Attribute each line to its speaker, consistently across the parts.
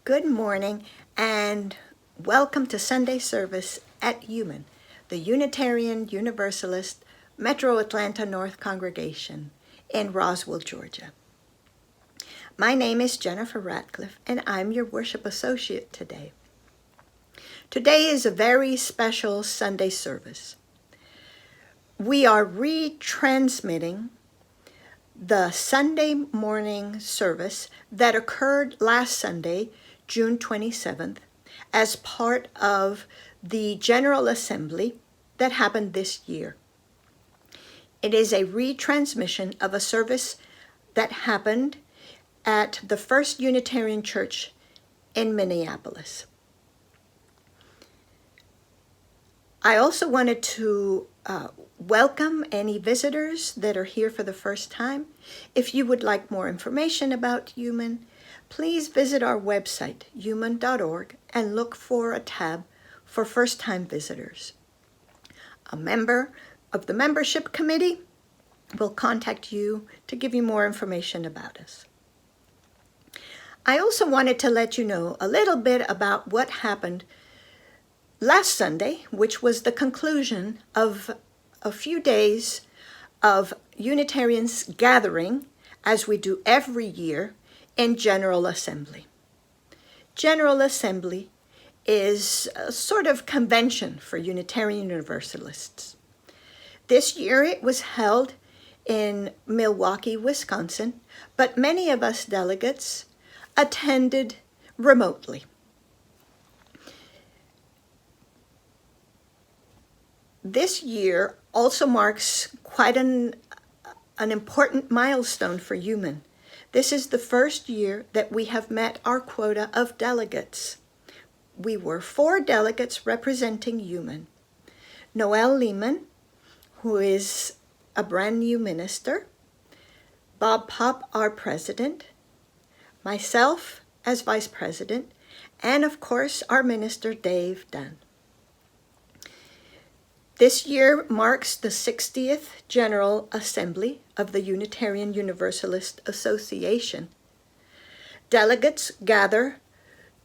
Speaker 1: Good morning and welcome to Sunday service at UUMAN, the Unitarian Universalist Metro Atlanta North Congregation in Roswell, Georgia. My name is Jennifer Ratcliffe and I'm your worship associate today. Today is a very special Sunday service. We are retransmitting the Sunday morning service that occurred last Sunday, June 27th, as part of the General Assembly that happened this year. It is a retransmission of a service that happened at the First Unitarian Church in Minneapolis. I also wanted to welcome any visitors that are here for the first time. If you would like more information about UUMAN, please visit our website, uman.org, and look for a tab for first-time visitors. A member of the membership committee will contact you to give you more information about us. I also wanted to let you know a little bit about what happened last Sunday, which was the conclusion of a few days of Unitarians gathering, as we do every year, in General Assembly. General Assembly is a sort of convention for Unitarian Universalists. This year it was held in Milwaukee, Wisconsin, but many of us delegates attended remotely. This year also marks quite an important milestone for UUMAN. This is the first year that we have met our quota of delegates. We were 4 delegates representing UUMAN. Noel Lehman, who is a brand new minister, Bob Pop, our president, myself as vice president, and of course our minister Dave Dunn. This year marks the 60th General Assembly of the Unitarian Universalist Association. Delegates gather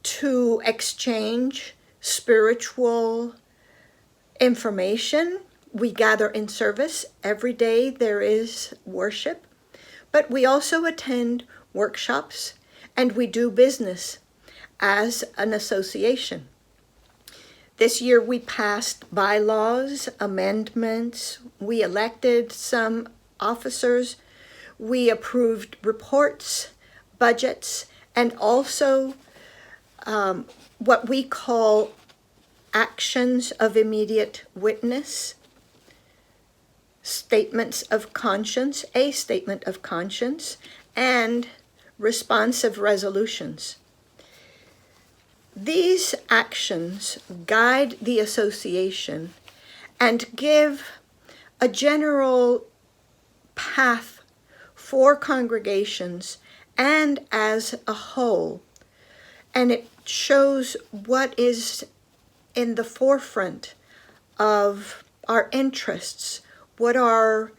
Speaker 1: to exchange spiritual information. We gather in service. Every day there is worship, but we also attend workshops and we do business as an association. This year we passed bylaws, amendments, we elected some officers, we approved reports, budgets, and also what we call actions of immediate witness, statements of conscience, a statement of conscience, and responsive resolutions. These actions guide the association and give a general path for congregations and as a whole, and it shows what is in the forefront of our interests, what are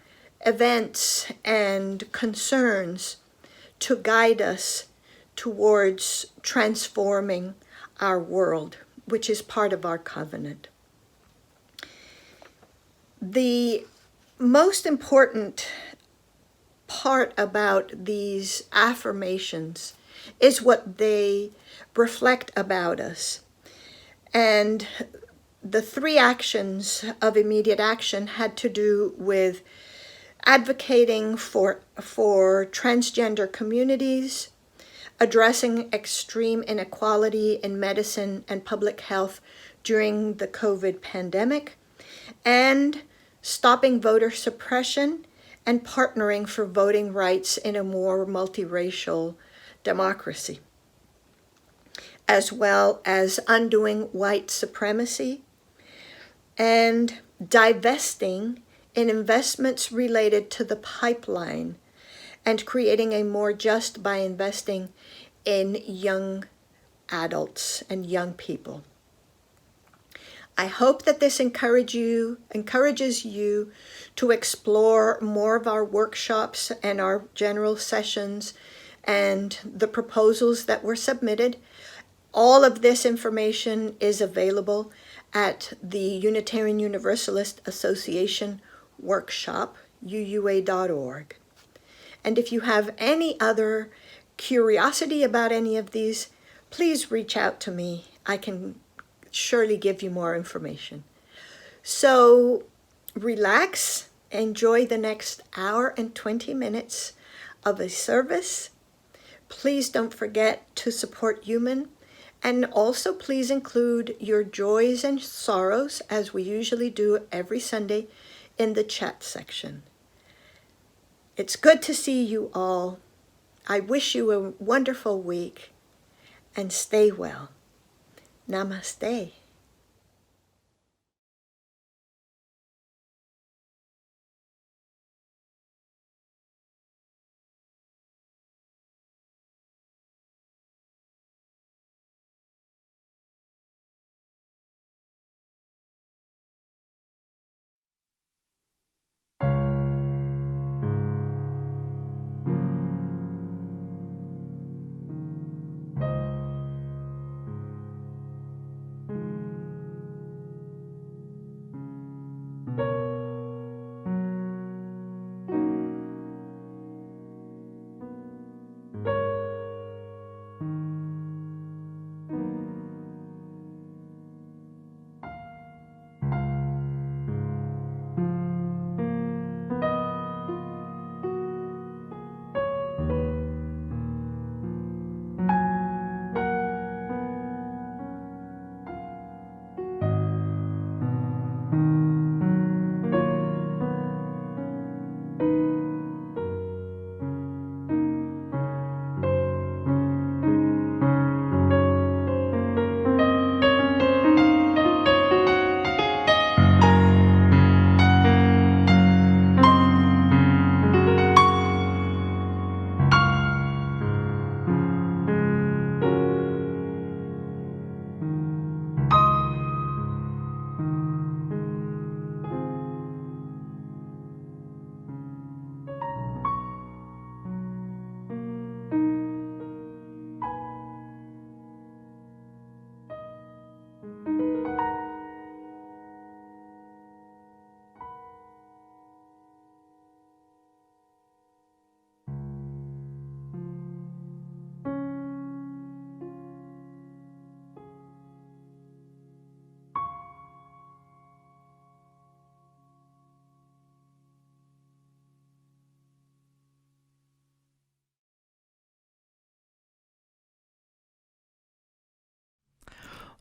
Speaker 1: events and concerns to guide us towards transforming our world, which is part of our covenant. The most important part about these affirmations is what they reflect about us. And the 3 actions of immediate action had to do with advocating for transgender communities, addressing extreme inequality in medicine and public health during the COVID pandemic, and stopping voter suppression and partnering for voting rights in a more multiracial democracy, as well as undoing white supremacy and divesting in investments related to the pipeline and creating a more just by investing in young adults and young people. I hope that this encourages you to explore more of our workshops and our general sessions and the proposals that were submitted. All of this information is available at the Unitarian Universalist Association workshop, uua.org. And if you have any other curiosity about any of these, please reach out to me. I can surely give you more information. So relax, enjoy the next hour and 20 minutes of a service. Please don't forget to support UUMAN, and also please include your joys and sorrows, as we usually do every Sunday, in the chat section. It's good to see you all. I wish you a wonderful week, and stay well. Namaste.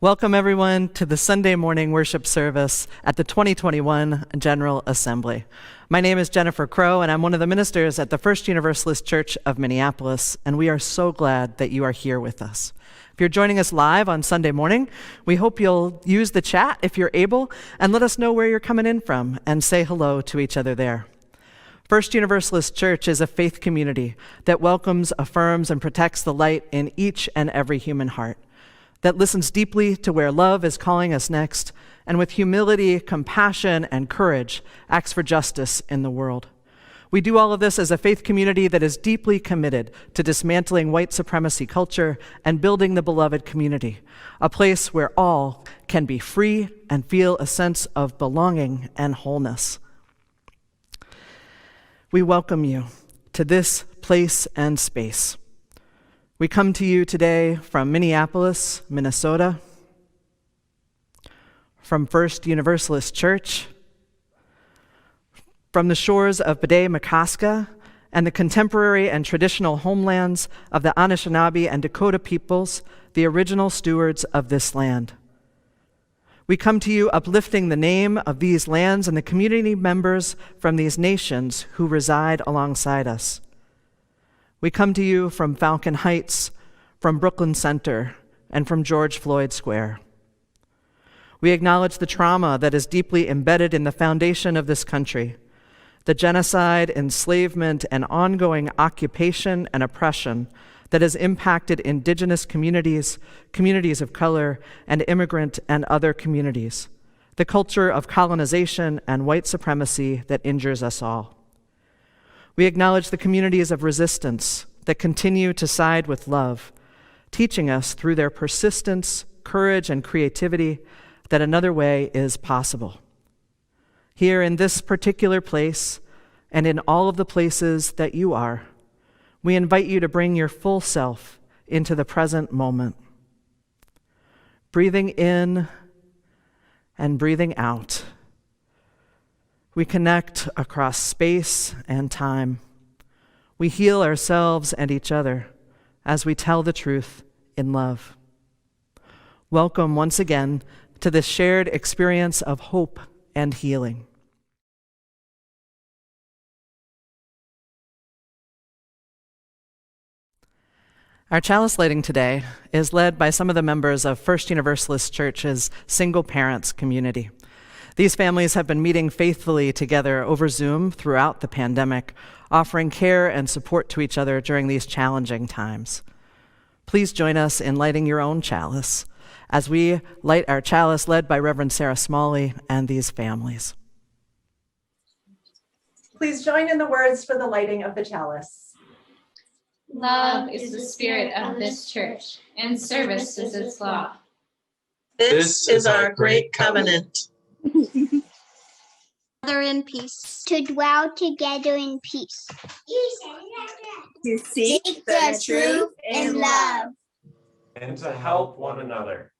Speaker 2: Welcome, everyone, to the Sunday morning worship service at the 2021 General Assembly. My name is Jennifer Crow, and I'm one of the ministers at the First Universalist Church of Minneapolis, and we are so glad that you are here with us. If you're joining us live on Sunday morning, we hope you'll use the chat if you're able, and let us know where you're coming in from, and say hello to each other there. First Universalist Church is a faith community that welcomes, affirms, and protects the light in each and every human heart, that listens deeply to where love is calling us next, and with humility, compassion, and courage, acts for justice in the world. We do all of this as a faith community that is deeply committed to dismantling white supremacy culture and building the beloved community, a place where all can be free and feel a sense of belonging and wholeness. We welcome you to this place and space. We come to you today from Minneapolis, Minnesota, from First Universalist Church, from the shores of Buikema and the contemporary and traditional homelands of the Anishinaabe and Dakota peoples, the original stewards of this land. We come to you uplifting the name of these lands and the community members from these nations who reside alongside us. We come to you from Falcon Heights, from Brooklyn Center, and from George Floyd Square. We acknowledge the trauma that is deeply embedded in the foundation of this country, the genocide, enslavement, and ongoing occupation and oppression that has impacted indigenous communities, communities of color, and immigrant and other communities, the culture of colonization and white supremacy that injures us all. We acknowledge the communities of resistance that continue to side with love, teaching us through their persistence, courage, and creativity that another way is possible. Here in this particular place, and in all of the places that you are, we invite you to bring your full self into the present moment. Breathing in and breathing out, we connect across space and time. We heal ourselves and each other as we tell the truth in love. Welcome once again to this shared experience of hope and healing. Our chalice lighting today is led by some of the members of First Universalist Church's single parents community. These families have been meeting faithfully together over Zoom throughout the pandemic, offering care and support to each other during these challenging times. Please join us in lighting your own chalice as we light our chalice led by Reverend Sarah Smalley and these families.
Speaker 3: Please join in the words for the lighting of the chalice.
Speaker 4: Love is the spirit of this church, and service is its law.
Speaker 5: This is our great covenant.
Speaker 6: Together in peace. To dwell together in peace.
Speaker 5: To seek the truth in love.
Speaker 7: And to help one another.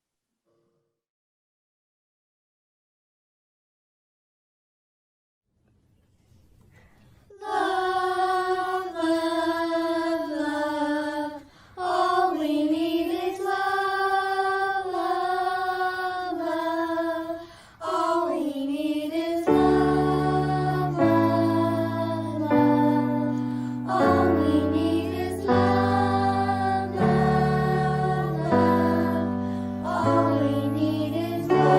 Speaker 8: Love, love, love. All we need is love, love, love. All we need is love, love, love. All we need is love, love, love. All we need is love.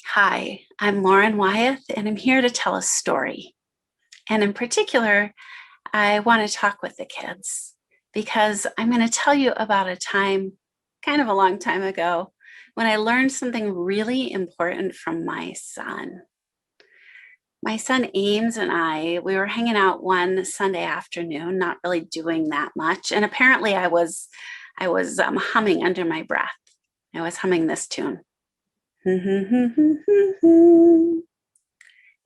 Speaker 9: Hi, I'm Lauren Wyeth, and I'm here to tell a story. And in particular, I want to talk with the kids because I'm going to tell you about a time, kind of a long time ago, when I learned something really important from my son. My son Ames and I, we were hanging out one Sunday afternoon, not really doing that much. And apparently I was I was humming under my breath. I was humming this tune.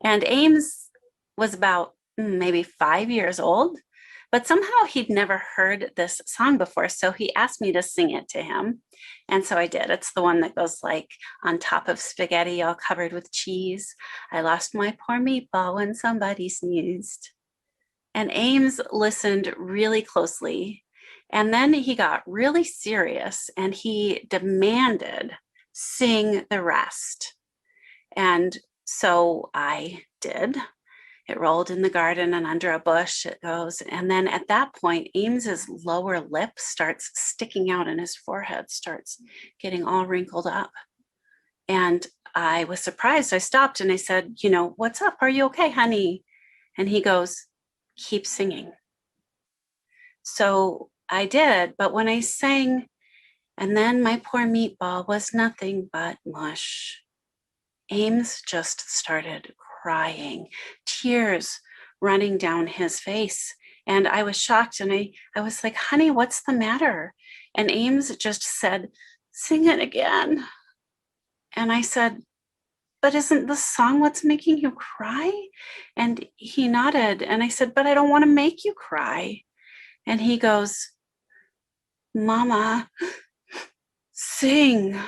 Speaker 9: And Ames was about maybe 5 years old, but somehow he'd never heard this song before. So he asked me to sing it to him. And so I did. It's the one that goes like, on top of spaghetti all covered with cheese, I lost my poor meatball when somebody sneezed. And Ames listened really closely. And then he got really serious and he demanded, sing the rest. And so I did. It rolled in the garden and under a bush it goes. And then at that point, Ames's lower lip starts sticking out and his forehead starts getting all wrinkled up. And I was surprised. I stopped and I said, you know, what's up? Are you okay, honey? And he goes, keep singing. So I did, but when I sang, and then my poor meatball was nothing but mush, Ames just started crying, tears running down his face. And I was shocked and I was like, honey, what's the matter? And Ames just said, sing it again. And I said, but isn't the song what's making you cry? And he nodded and I said, but I don't want to make you cry. And he goes, Mama, sing.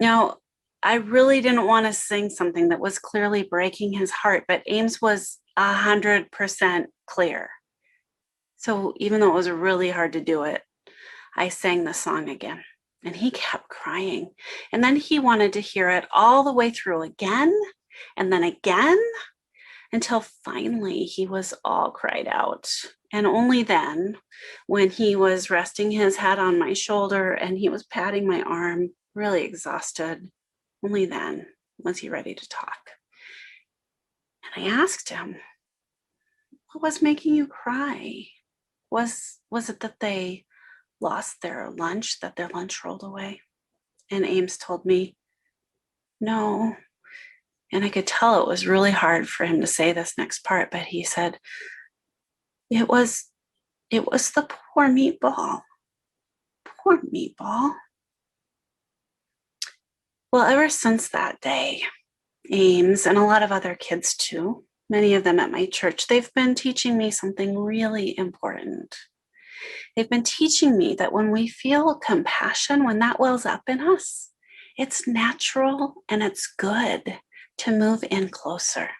Speaker 9: Now, I really didn't want to sing something that was clearly breaking his heart, but Ames was 100% clear. So even though it was really hard to do it, I sang the song again. And he kept crying. And then he wanted to hear it all the way through again, and then again, until finally he was all cried out. And only then, when he was resting his head on my shoulder and he was patting my arm, really exhausted, only then was he ready to talk. And I asked him, what was making you cry? Was it that they lost their lunch, that their lunch rolled away? And Ames told me, no. And I could tell it was really hard for him to say this next part, but he said, it was the poor meatball. Poor meatball. Well, ever since that day, Ames and a lot of other kids too, many of them at my church, they've been teaching me something really important. They've been teaching me that when we feel compassion, when that wells up in us, it's natural and it's good to move in closer,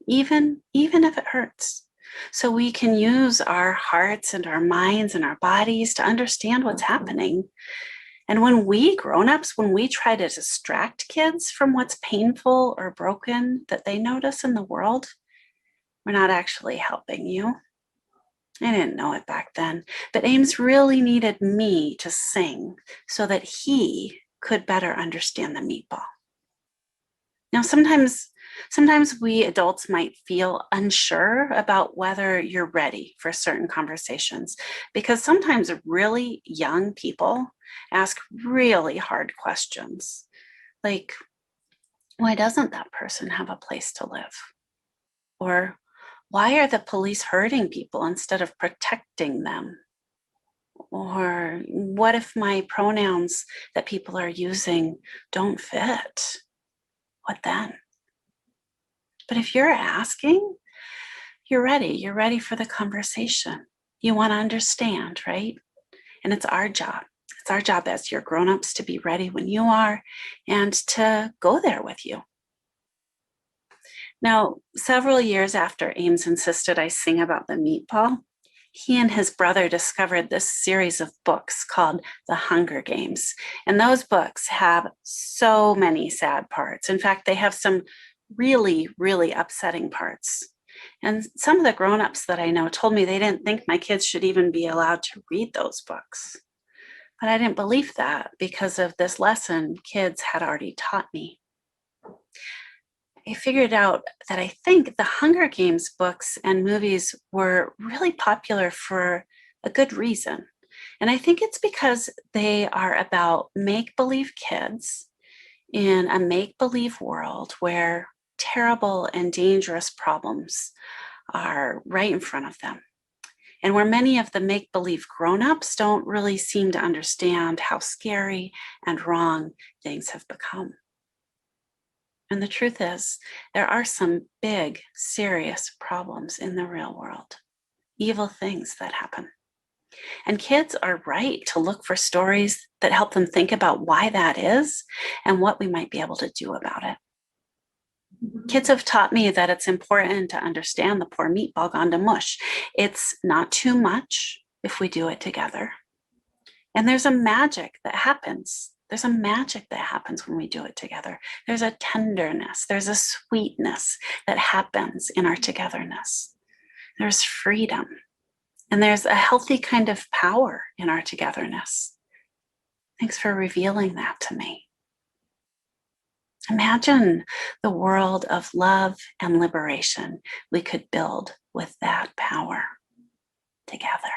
Speaker 9: even if it hurts. So we can use our hearts and our minds and our bodies to understand what's happening. And when we grown-ups, when we try to distract kids from what's painful or broken that they notice in the world, we're not actually helping you. I didn't know it back then, but Ames really needed me to sing so that he could better understand the meatball. Now, sometimes we adults might feel unsure about whether you're ready for certain conversations, because sometimes really young people ask really hard questions, like, why doesn't that person have a place to live? Or why are the police hurting people instead of protecting them? Or what if my pronouns that people are using don't fit? What then? But if you're asking, you're ready. You're ready for the conversation. You want to understand, right? And it's our job. It's our job as your grown-ups to be ready when you are and to go there with you. Now, several years after Ames insisted I sing about the meatball, he and his brother discovered this series of books called The Hunger Games. And those books have so many sad parts. In fact, they have some really, really upsetting parts. And some of the grown-ups that I know told me they didn't think my kids should even be allowed to read those books. But I didn't believe that because of this lesson kids had already taught me. I figured out that I think the Hunger Games books and movies were really popular for a good reason. And I think it's because they are about make-believe kids in a make-believe world where terrible and dangerous problems are right in front of them. and where many of the make-believe grown-ups don't really seem to understand how scary and wrong things have become. And the truth is, there are some big, serious problems in the real world, evil things that happen. And kids are right to look for stories that help them think about why that is and what we might be able to do about it. Kids have taught me that it's important to understand the poor meatball gone to mush. It's not too much if we do it together. And there's a magic that happens. There's a magic that happens when we do it together. There's a tenderness, there's a sweetness that happens in our togetherness. There's freedom, and there's a healthy kind of power in our togetherness. Thanks for revealing that to me. Imagine the world of love and liberation we could build with that power together.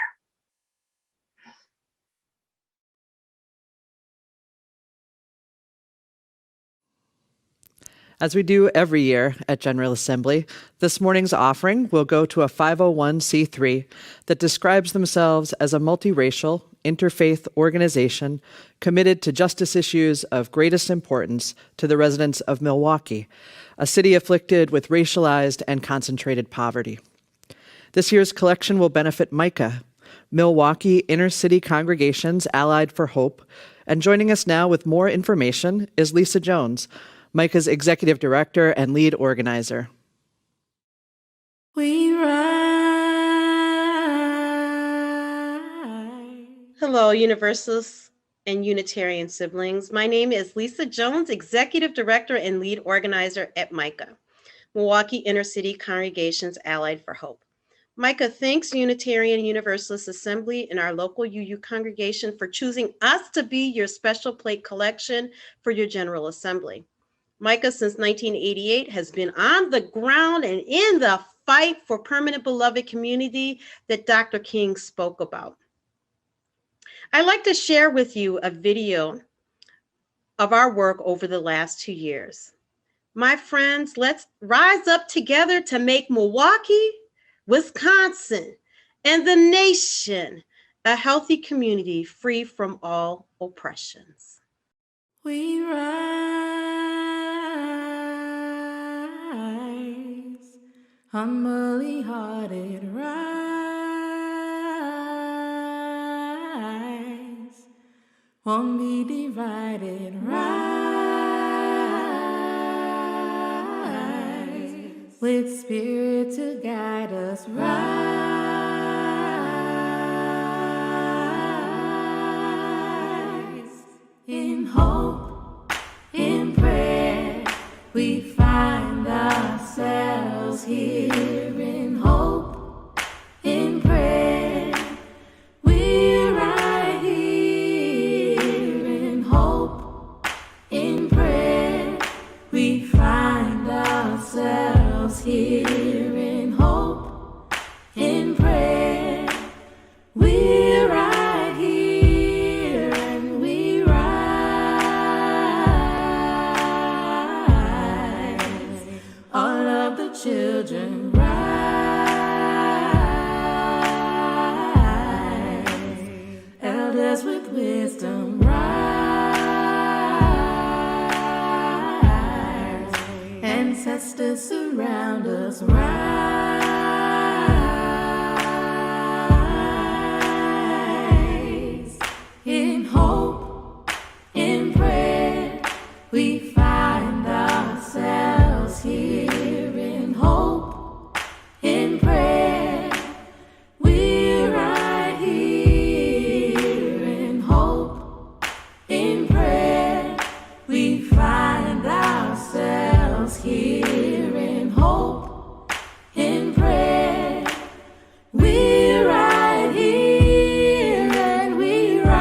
Speaker 2: As we do every year at General Assembly, this morning's offering will go to a 501c3 that describes themselves as a multiracial, interfaith organization committed to justice issues of greatest importance to the residents of Milwaukee, a city afflicted with racialized and concentrated poverty. This year's collection will benefit Micah, Milwaukee Inner City Congregations Allied for Hope, and joining us now with more information is Lisa Jones, Micah's executive director and lead organizer.
Speaker 8: We rise.
Speaker 10: Hello, Universalists and Unitarian siblings. My name is Lisa Jones, executive director and lead organizer at Micah, Milwaukee Inner City Congregations Allied for Hope. Micah thanks Unitarian Universalist Assembly and our local UU congregation for choosing us to be your special plate collection for your General Assembly. Micah, since 1988, has been on the ground and in the fight for permanent beloved community that Dr. King spoke about. I'd like to share with you a video of our work over the last 2 years. My friends, let's rise up together to make Milwaukee, Wisconsin, and the nation a healthy community free from all oppressions.
Speaker 8: We rise, humbly hearted rise, won't be divided, rise, with spirit to guide us, rise, in hope, in prayer, we find ourselves here. In hope, in prayer, we're right here. In hope, in prayer, we find ourselves here. In hope, in prayer, we're right here, and we rise. All of the children rise, elders with wisdom rise, ancestors surround us, rise. In hope, in prayer, we find ourselves here. In hope, in prayer, we're right here. In hope, in prayer, we find ourselves here. In hope, in prayer, we're right here, and we rise.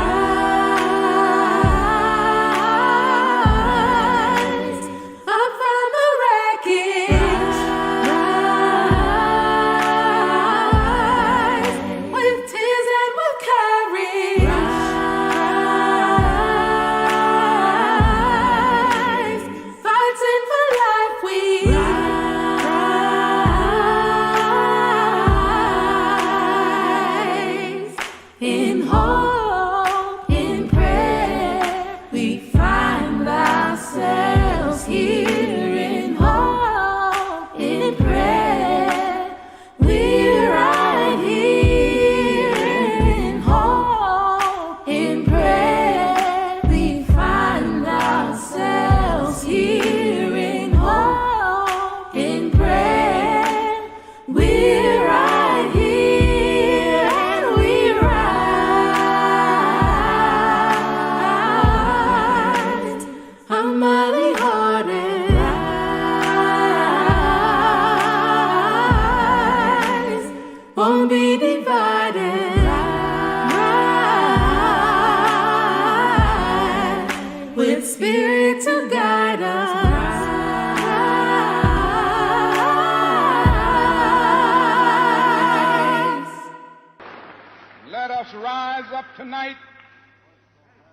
Speaker 11: tonight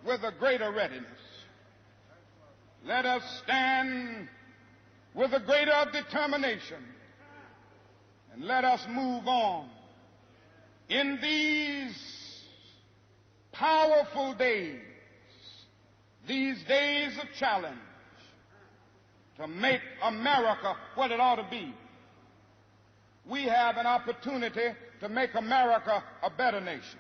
Speaker 11: with a greater readiness. Let us stand with a greater determination, and let us move on in these powerful days, these days of challenge, to make America what it ought to be. We have an opportunity to make America a better nation.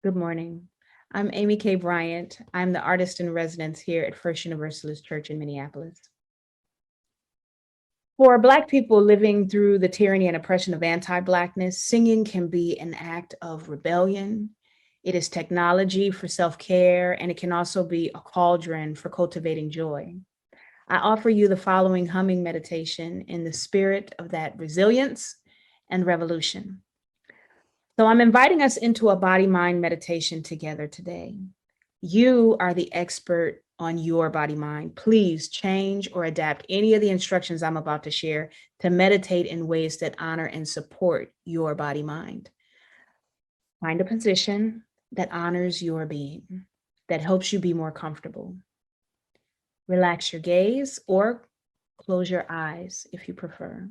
Speaker 8: Good morning. I'm Aimee K. Bryant. I'm the artist in residence here at First Universalist Church in Minneapolis. For Black people living through the tyranny and oppression of anti-Blackness, singing can be an act of rebellion. It is technology for self-care, and it can also be a cauldron for cultivating joy. I offer you the following humming meditation in the spirit of that resilience and revolution. So I'm inviting us into a body-mind meditation together today. You are the expert on your body-mind. Please change or adapt any of the instructions I'm about to share to meditate in ways that honor and support your body-mind. Find a position that honors your being, that helps you be more comfortable. Relax your gaze or close your eyes if you prefer.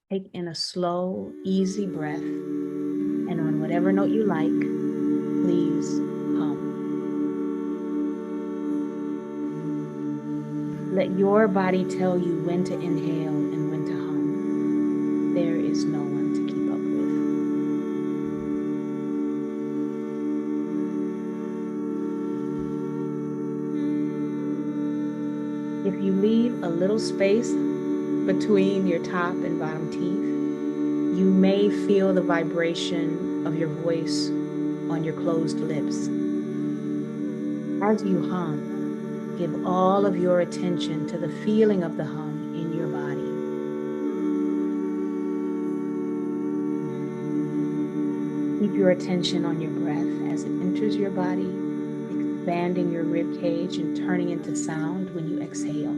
Speaker 8: Take in a slow, easy breath. And on whatever note you like, please hum. Let your body tell you when to inhale and when to hum. There is no one to keep up with. If you leave a little space between your top and bottom teeth, you may feel the vibration of your voice on your closed lips. As you hum, give all of your attention to the feeling of the hum in your body. Keep your attention on your breath as it enters your body, expanding your rib cage and turning into sound when you exhale.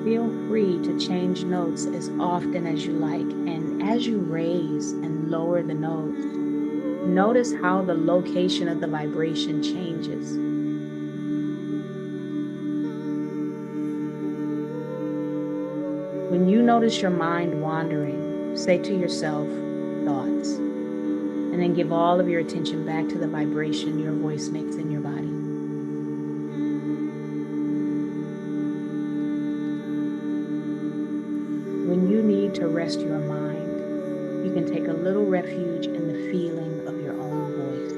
Speaker 8: Feel free to change notes as often as you like, and as you raise and lower the notes, notice how the location of the vibration changes. When you notice your mind wandering, say to yourself, thoughts, and then give all of your attention back to the vibration your voice makes in your body. When you need to rest your mind, you can take a little refuge in the feeling of your own voice.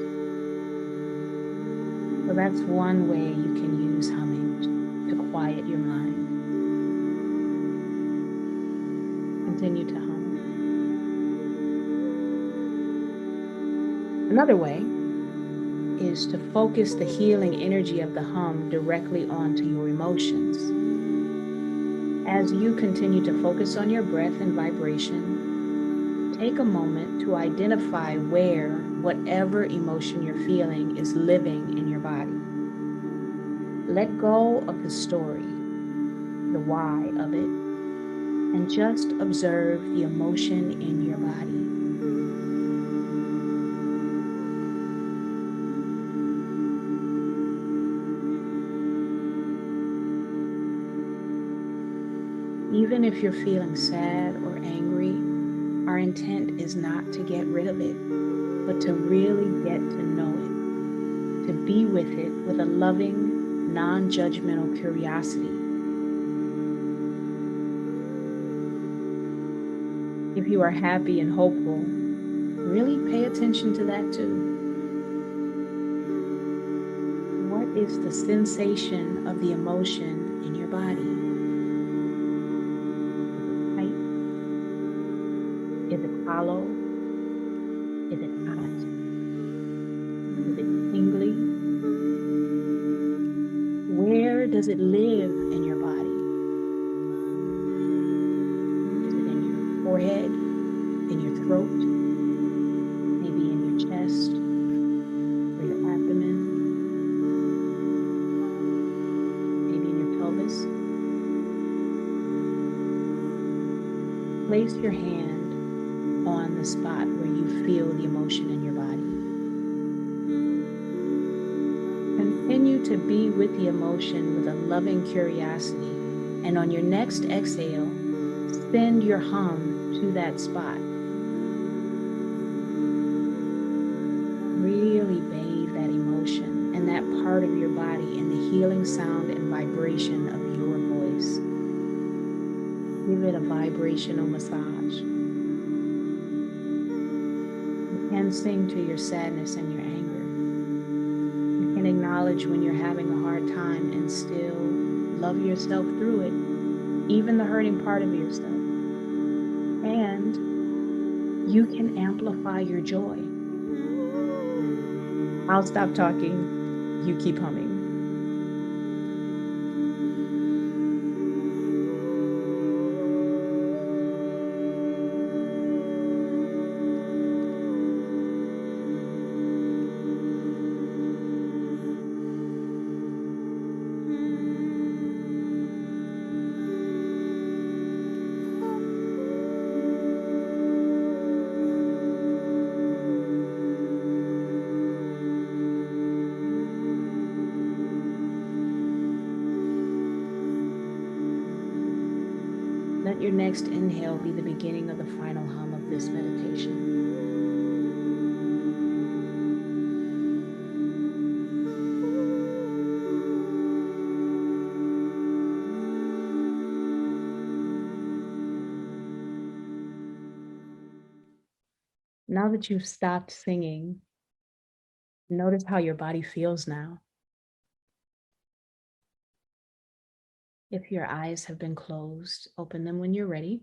Speaker 8: So that's one way you can use humming to quiet your mind. Continue to hum. Another way is to focus the healing energy of the hum directly onto your emotions. As you continue to focus on your breath and vibration, take a moment to identify where whatever emotion you're feeling is living in your body. Let go of the story, the why of it, and just observe the emotion in your body. Even if you're feeling sad or angry, our intent is not to get rid of it, but to really get to know it, to be with it with a loving, non-judgmental curiosity. If you are happy and hopeful, really pay attention to that too. What is the sensation of the emotion in your body? Is it hollow? Is it hot? Is it does it live in your body? Is it in your forehead, in your throat, maybe in your chest or your abdomen, maybe in your pelvis? Place your hand on the spot where you feel the emotion in your body. Continue to be with the emotion with a loving curiosity, and on your next exhale, send your hum to that spot. Really bathe that emotion and that part of your body in the healing sound and vibration of your voice. Give it a vibrational massage. You can sing to your sadness and your anger. You can acknowledge when you're having a hard time and still love yourself through it, even the hurting part of yourself. And you can amplify your joy. I'll stop talking. You keep humming. Let your next inhale be the beginning of the final hum of this meditation. Now that you've stopped singing, notice how your body feels now. If your eyes have been closed, open them when you're ready.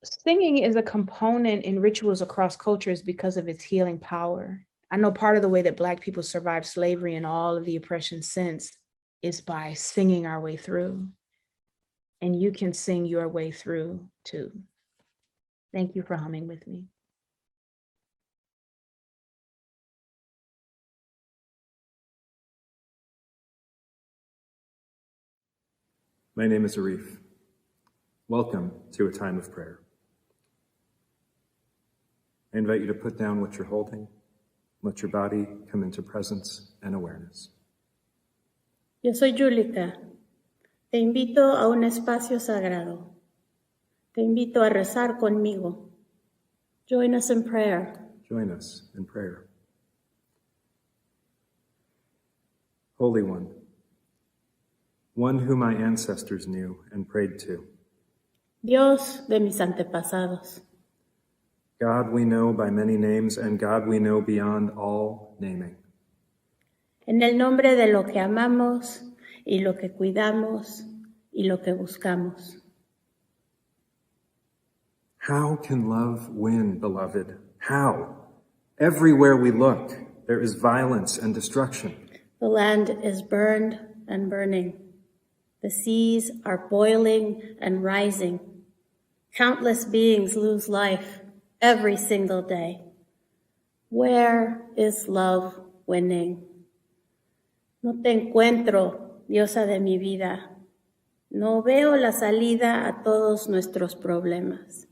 Speaker 8: Singing is a component in rituals across cultures because of its healing power. I know part of the way that Black people survived slavery and all of the oppression since is by singing our way through. And you can sing your way through too. Thank you for humming with me.
Speaker 12: My name is Arif. Welcome to a time of prayer. I invite you to put down what you're holding. Let your body come into presence and awareness.
Speaker 13: Yo soy Julika. Te invito a un espacio sagrado. Te invito a rezar conmigo. Join us in prayer.
Speaker 12: Join us in prayer. Holy One whom my ancestors knew and prayed to.
Speaker 13: Dios de mis antepasados.
Speaker 12: God we know by many names, and God we know beyond all naming.
Speaker 13: En el nombre de lo que amamos y lo que cuidamos y lo que buscamos.
Speaker 12: How can love win, beloved? How? Everywhere we look, there is violence and destruction.
Speaker 13: The land is burned and burning. The seas are boiling and rising. Countless beings lose life every single day. Where is love winning? No te encuentro, diosa de mi vida. No veo la salida a todos nuestros problemas.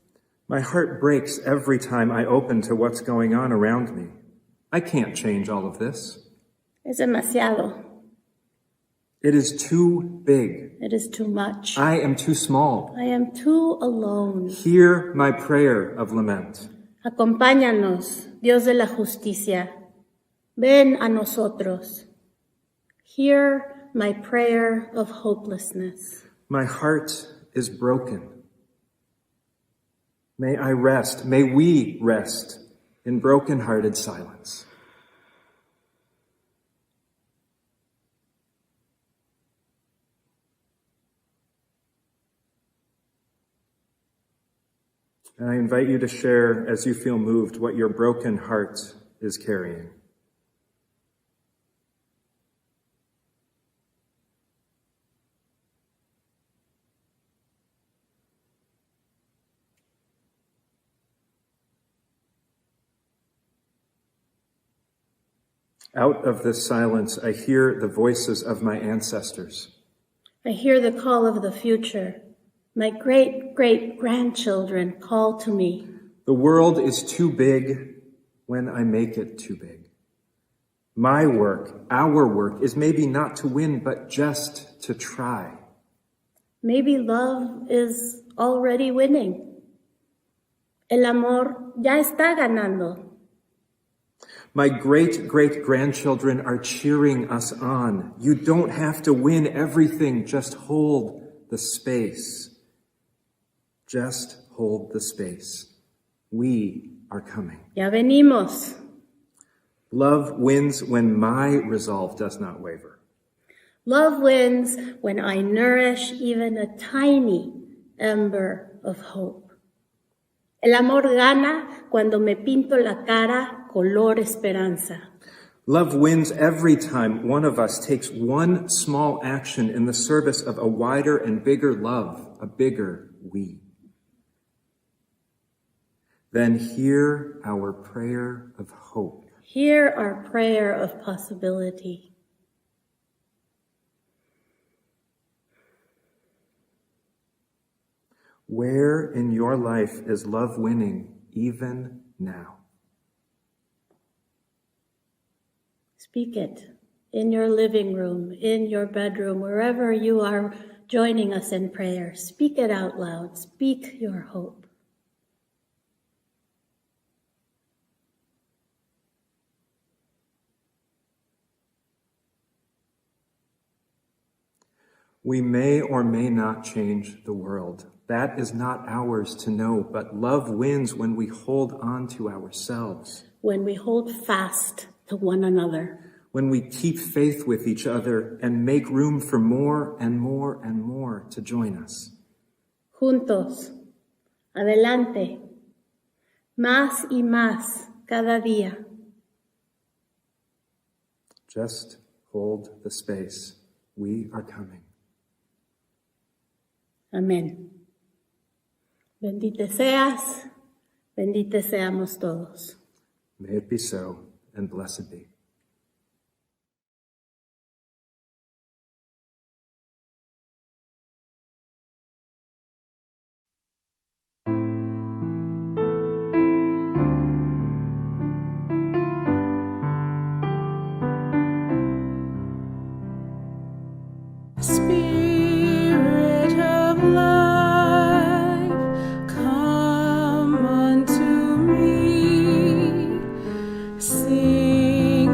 Speaker 12: My heart breaks every time I open to what's going on around me. I can't change all of this.
Speaker 13: Es demasiado.
Speaker 12: It is too big.
Speaker 13: It is too much.
Speaker 12: I am too small.
Speaker 13: I am too alone.
Speaker 12: Hear my prayer of lament.
Speaker 13: Acompáñanos, Dios de la justicia. Ven a nosotros. Hear my prayer of hopelessness.
Speaker 12: My heart is broken. May I rest, may we rest in broken-hearted silence. And I invite you to share, as you feel moved, what your broken heart is carrying. Out of this silence, I hear the voices of my ancestors.
Speaker 13: I hear the call of the future. My great-great-grandchildren call to me.
Speaker 12: The world is too big when I make it too big. My work, our work, is maybe not to win, but just to try.
Speaker 13: Maybe love is already winning. El amor ya está ganando.
Speaker 12: My great-great-grandchildren are cheering us on. You don't have to win everything. Just hold the space. Just hold the space. We are coming.
Speaker 13: Ya venimos.
Speaker 12: Love wins when my resolve does not waver.
Speaker 13: Love wins when I nourish even a tiny ember of hope. El amor gana cuando me pinto la cara color esperanza.
Speaker 12: Love wins every time one of us takes one small action in the service of a wider and bigger love, a bigger we. Then hear our prayer of hope.
Speaker 13: Hear our prayer of possibility.
Speaker 12: Where in your life is love winning even now?
Speaker 13: Speak it in your living room, in your bedroom, wherever you are joining us in prayer. Speak it out loud. Speak your hope.
Speaker 12: We may or may not change the world. That is not ours to know, but love wins when we hold on to ourselves.
Speaker 13: When we hold fast to one another.
Speaker 12: When we keep faith with each other and make room for more and more and more to join us.
Speaker 13: Juntos, adelante, más y más cada día.
Speaker 12: Just hold the space. We are coming.
Speaker 13: Amén. Bendita seas, benditos seamos todos.
Speaker 12: May it be so, and blessed be.
Speaker 14: Spirit of life, come unto me. Sing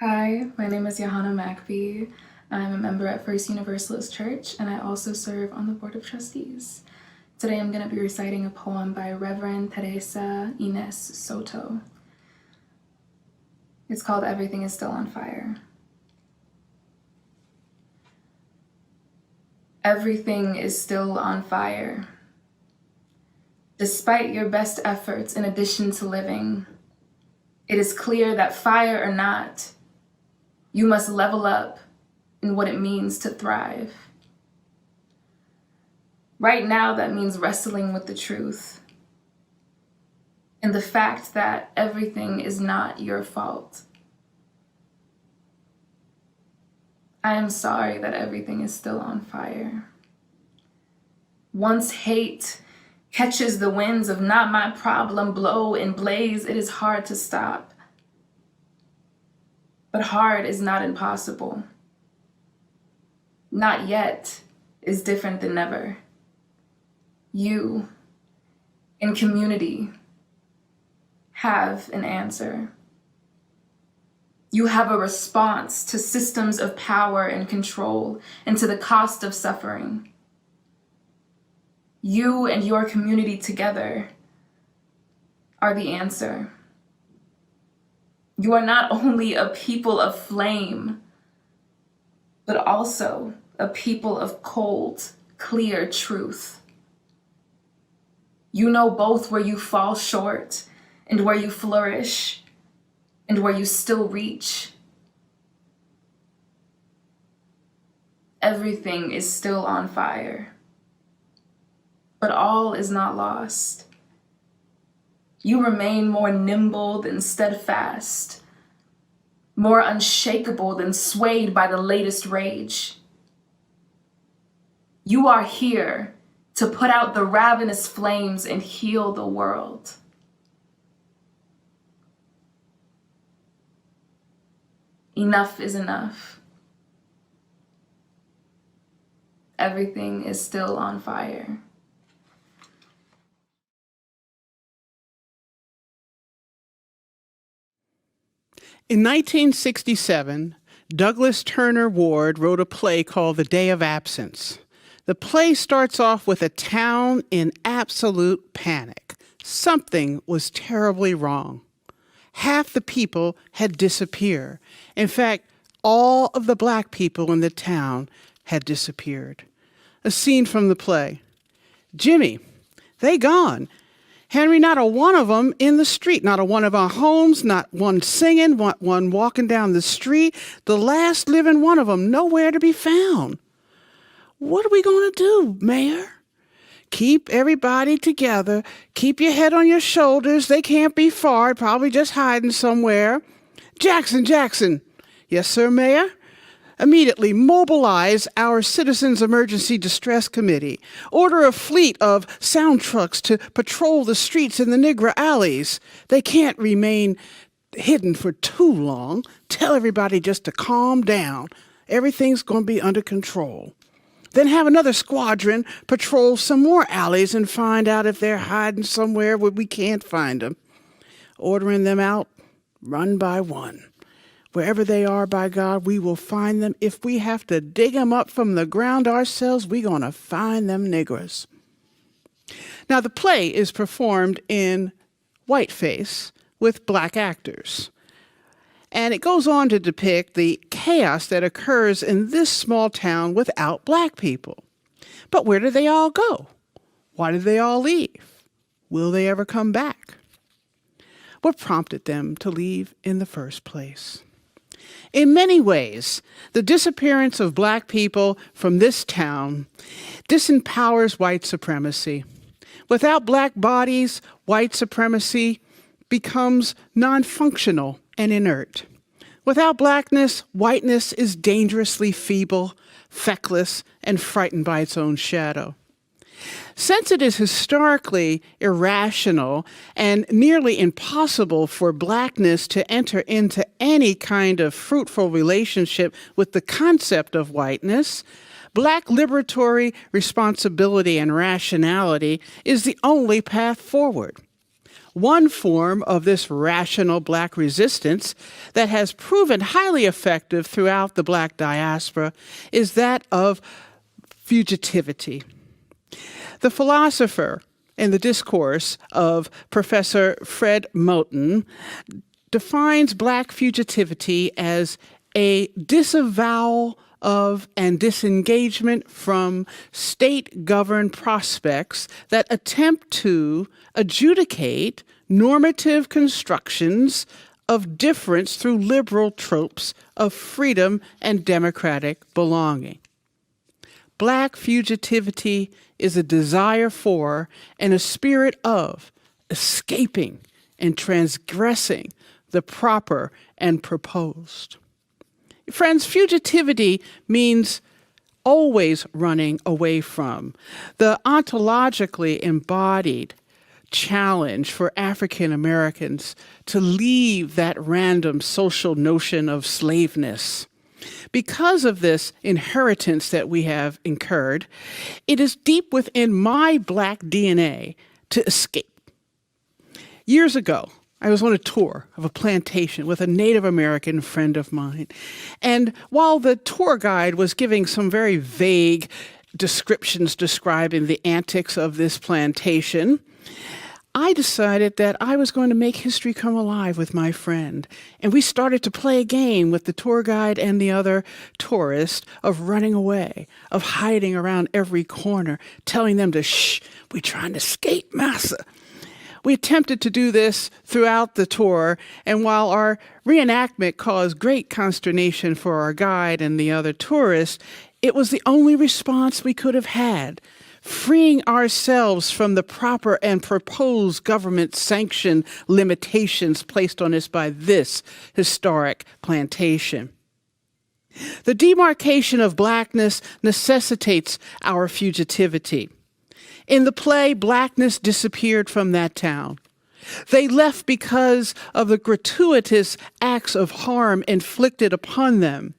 Speaker 15: Hi, my name is Johanna McPhee. I'm a member at First Universalist Church, and I also serve on the Board of Trustees. Today I'm going to be reciting a poem by Reverend Teresa Inés Soto. It's called Everything is Still on Fire. Everything is still on fire. Despite your best efforts in addition to living, it is clear that fire or not, you must level up in what it means to thrive. Right now, that means wrestling with the truth and the fact that everything is not your fault. I am sorry that everything is still on fire. Once hate catches the winds of not my problem blow and blaze, it is hard to stop. But hard is not impossible. Not yet is different than never. You, in community, have an answer. You have a response to systems of power and control and to the cost of suffering. You and your community together are the answer. You are not only a people of flame, but also a people of cold, clear truth. You know both where you fall short and where you flourish and where you still reach. Everything is still on fire, but all is not lost. You remain more nimble than steadfast, more unshakable than swayed by the latest rage. You are here to put out the ravenous flames and heal the world. Enough is enough. Everything is still on fire.
Speaker 16: In 1967, Douglas Turner Ward wrote a play called The Day of Absence. The play starts off with a town in absolute panic. Something was terribly wrong. Half the people had disappeared. In fact, all of the black people in the town had disappeared. A scene from the play. Jimmy, they gone. Henry, not a one of them in the street, not a one of our homes, not one singing, not one walking down the street. The last living one of them, nowhere to be found. What are we going to do, Mayor? Keep everybody together. Keep your head on your shoulders. They can't be far, probably just hiding somewhere. Jackson. Yes, sir, Mayor? Immediately mobilize our Citizens Emergency Distress Committee. Order a fleet of sound trucks to patrol the streets in the Negro alleys. They can't remain hidden for too long. Tell everybody just to calm down. Everything's going to be under control. Then have another squadron patrol some more alleys and find out if they're hiding somewhere where we can't find them. Ordering them out one by one. Wherever they are, by God, we will find them. If we have to dig them up from the ground ourselves, we're going to find them niggers. Now, the play is performed in whiteface with black actors. And it goes on to depict the chaos that occurs in this small town without black people. But where do they all go? Why did they all leave? Will they ever come back? What prompted them to leave in the first place? In many ways, the disappearance of black people from this town disempowers white supremacy. Without black bodies, white supremacy becomes non-functional and inert. Without blackness, whiteness is dangerously feeble, feckless, and frightened by its own shadow. Since it is historically irrational and nearly impossible for blackness to enter into any kind of fruitful relationship with the concept of whiteness, black liberatory responsibility and rationality is the only path forward. One form of this rational Black resistance that has proven highly effective throughout the Black diaspora is that of fugitivity. The philosopher in the discourse of Professor Fred Moten defines Black fugitivity as a disavowal of and disengagement from state-governed prospects that attempt to adjudicate normative constructions of difference through liberal tropes of freedom and democratic belonging. Black fugitivity is a desire for and a spirit of escaping and transgressing the proper and proposed. Friends, fugitivity means always running away from. The ontologically embodied challenge for African Americans to leave that random social notion of slaveness. Because of this inheritance that we have incurred, it is deep within my Black DNA to escape. Years ago, I was on a tour of a plantation with a Native American friend of mine. And while the tour guide was giving some very vague descriptions describing the antics of this plantation, I decided that I was going to make history come alive with my friend. And we started to play a game with the tour guide and the other tourists of running away, of hiding around every corner, telling them to shh, we're trying to escape, massa. We attempted to do this throughout the tour, and while our reenactment caused great consternation for our guide and the other tourists, it was the only response we could have had, freeing ourselves from the proper and proposed government-sanctioned limitations placed on us by this historic plantation. The demarcation of Blackness necessitates our fugitivity. In the play, Blackness disappeared from that town. They left because of the gratuitous acts of harm inflicted upon them.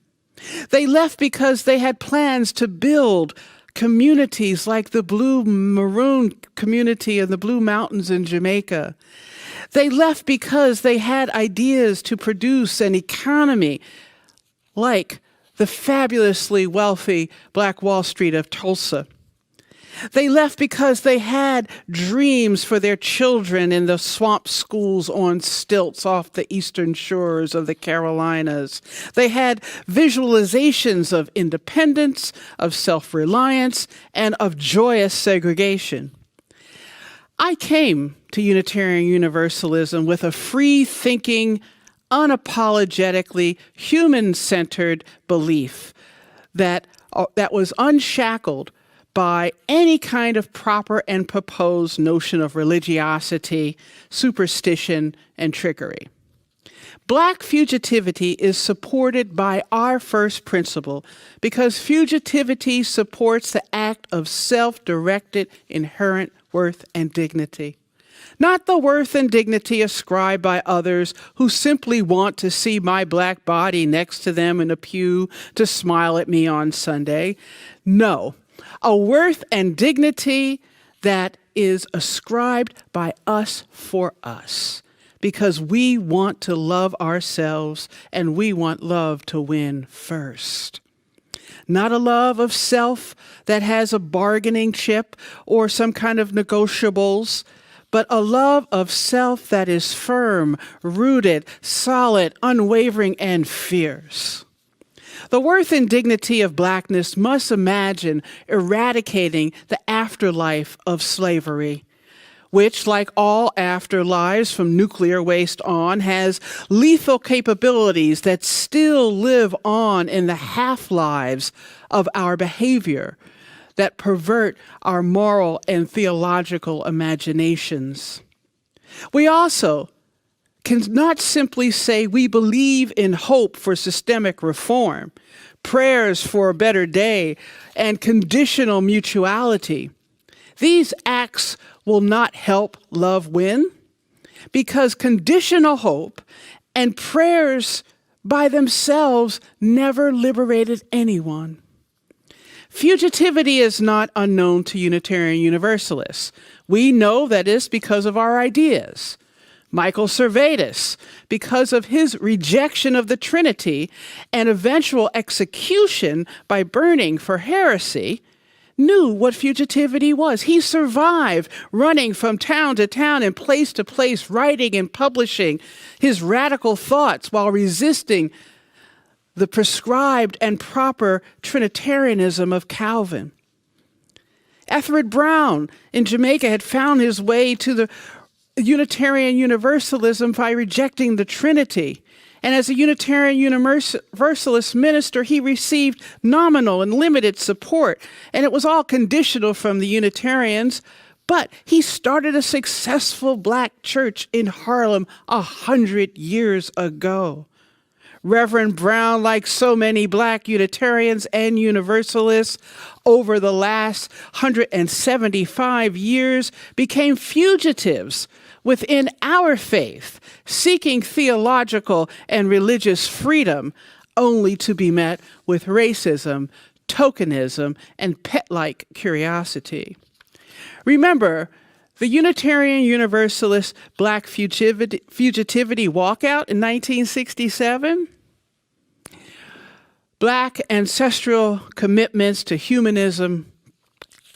Speaker 16: They left because they had plans to build communities like the Blue Maroon community in the Blue Mountains in Jamaica. They left because they had ideas to produce an economy like the fabulously wealthy Black Wall Street of Tulsa. They left because they had dreams for their children in the swamp schools on stilts off the eastern shores of the Carolinas. They had visualizations of independence, of self-reliance, and of joyous segregation. I came to Unitarian Universalism with a free-thinking, unapologetically human-centered belief that was unshackled by any kind of proper and proposed notion of religiosity, superstition, and trickery. Black fugitivity is supported by our first principle because fugitivity supports the act of self-directed inherent worth and dignity. Not the worth and dignity ascribed by others who simply want to see my Black body next to them in a pew to smile at me on Sunday. No. A worth and dignity that is ascribed by us for us, because we want to love ourselves and we want love to win first. Not a love of self that has a bargaining chip or some kind of negotiables, but a love of self that is firm, rooted, solid, unwavering, and fierce. The worth and dignity of Blackness must imagine eradicating the afterlife of slavery, which, like all afterlives from nuclear waste on, has lethal capabilities that still live on in the half-lives of our behavior that pervert our moral and theological imaginations. We also cannot simply say we believe in hope for systemic reform, prayers for a better day, and conditional mutuality. These acts will not help love win because conditional hope and prayers by themselves never liberated anyone. Fugitivity is not unknown to Unitarian Universalists. We know that it's because of our ideas. Michael Servetus, because of his rejection of the Trinity and eventual execution by burning for heresy, knew what fugitivity was. He survived running from town to town and place to place, writing and publishing his radical thoughts while resisting the prescribed and proper Trinitarianism of Calvin. Ethelred Brown in Jamaica had found his way to the Unitarian Universalism by rejecting the Trinity. And as a Unitarian Universalist minister, he received nominal and limited support. And it was all conditional from the Unitarians. But he started a successful black church in Harlem 100 years ago. Reverend Brown, like so many black Unitarians and Universalists, over the last 175 years became fugitives within our faith, seeking theological and religious freedom, only to be met with racism, tokenism, and pet-like curiosity. Remember, the Unitarian Universalist Black Fugitivity Walkout in 1967? Black ancestral commitments to humanism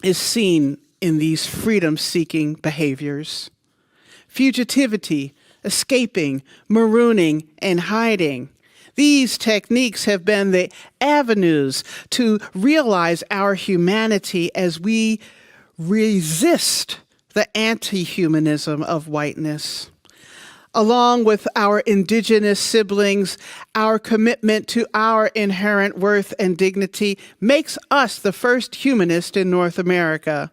Speaker 16: is seen in these freedom-seeking behaviors. Fugitivity, escaping, marooning, and hiding. These techniques have been the avenues to realize our humanity as we resist the anti-humanism of whiteness. Along with our indigenous siblings, our commitment to our inherent worth and dignity makes us the first humanist in North America.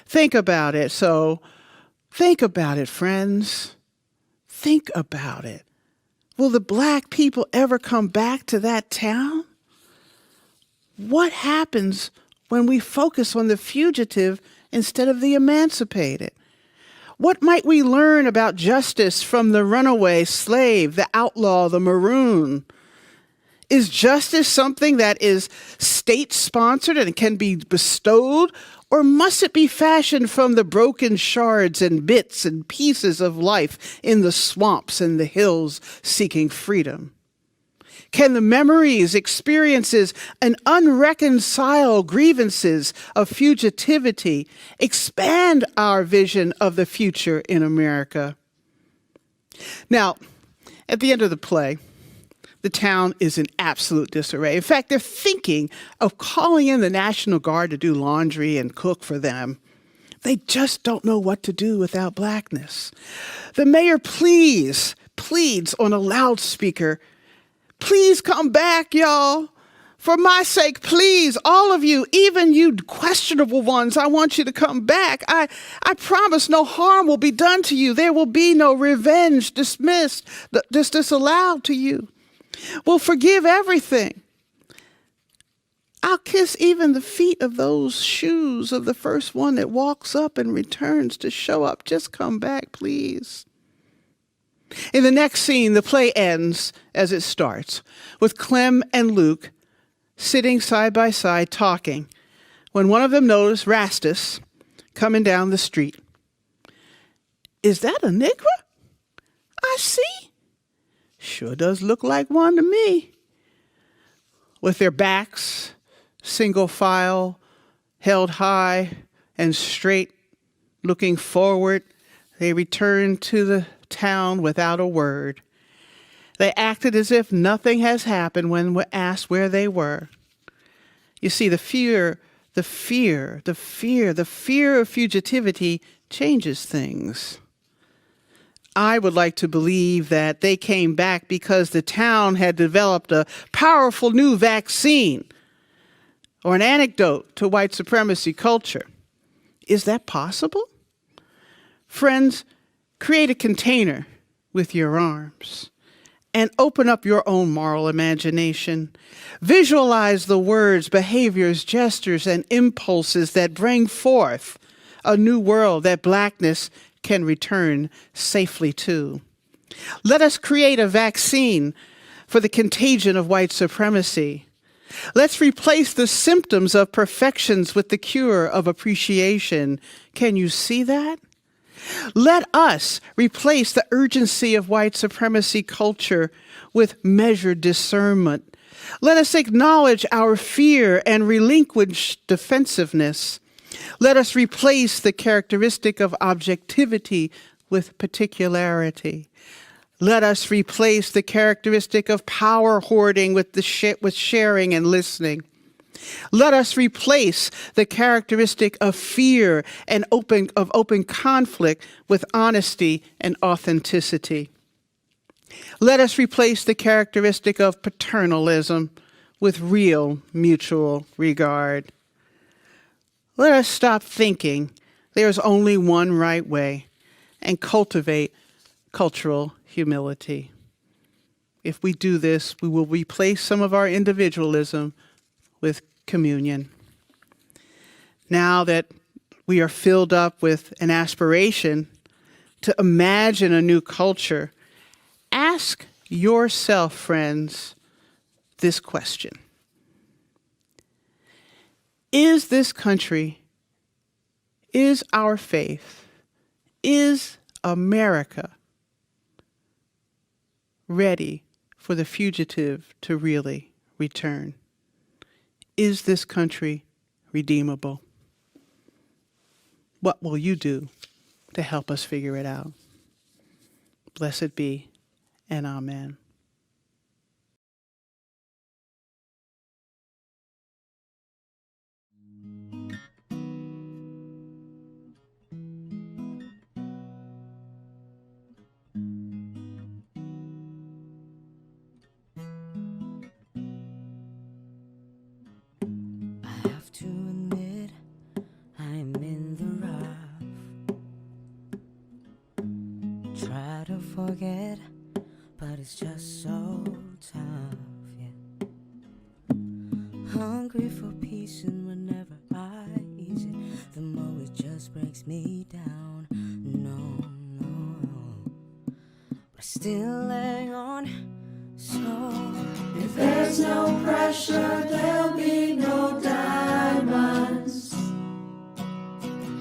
Speaker 16: Think about it. So think about it, friends. Think about it. Will the black people ever come back to that town? What happens when we focus on the fugitive instead of the emancipated? What might we learn about justice from the runaway slave, the outlaw, the maroon? Is justice something that is state-sponsored and can be bestowed, or must it be fashioned from the broken shards and bits and pieces of life in the swamps and the hills seeking freedom? Can the memories, experiences, and unreconciled grievances of fugitivity expand our vision of the future in America? Now, at the end of the play, the town is in absolute disarray. In fact, they're thinking of calling in the National Guard to do laundry and cook for them. They just don't know what to do without blackness. The mayor pleads on a loudspeaker, "Please come back, y'all. For my sake, please, all of you, even you questionable ones, I want you to come back. I promise no harm will be done to you. There will be no revenge disallowed to you. We'll forgive everything. I'll kiss even the feet of those shoes of the first one that walks up and returns to show up. Just come back, please." In the next scene, the play ends as it starts, with Clem and Luke sitting side by side talking, when one of them noticed Rastus coming down the street. "Is that a Negro? I see. Sure does look like one to me." With their backs, single file, held high and straight, looking forward, they returned to the town without a word. They acted as if nothing has happened when asked where they were. You see, the fear of fugitivity changes things. I would like to believe that they came back because the town had developed a powerful new vaccine or an antidote to white supremacy culture. Is that possible? Friends, create a container with your arms and open up your own moral imagination. Visualize the words, behaviors, gestures, and impulses that bring forth a new world that blackness can return safely to. Let us create a vaccine for the contagion of white supremacy. Let's replace the symptoms of perfections with the cure of appreciation. Can you see that? Let us replace the urgency of white supremacy culture with measured discernment. Let us acknowledge our fear and relinquish defensiveness. Let us replace the characteristic of objectivity with particularity. Let us replace the characteristic of power hoarding with sharing and listening. Let us replace the characteristic of fear and open conflict with honesty and authenticity. Let us replace the characteristic of paternalism with real mutual regard. Let us stop thinking there's only one right way and cultivate cultural humility. If we do this, we will replace some of our individualism with communion. Now that we are filled up with an aspiration to imagine a new culture, ask yourself, friends, this question. Is this country, is our faith, is America ready for the fugitive to really return? Is this country redeemable? What will you do to help us figure it out? Blessed be and amen.
Speaker 17: To admit I'm in the rough. Try to forget, but it's just so tough, yeah. Hungry for peace, and whenever I ease it, the more it just breaks me down. No, but I still hang on. So if there's no pressure, there'll be no diamonds.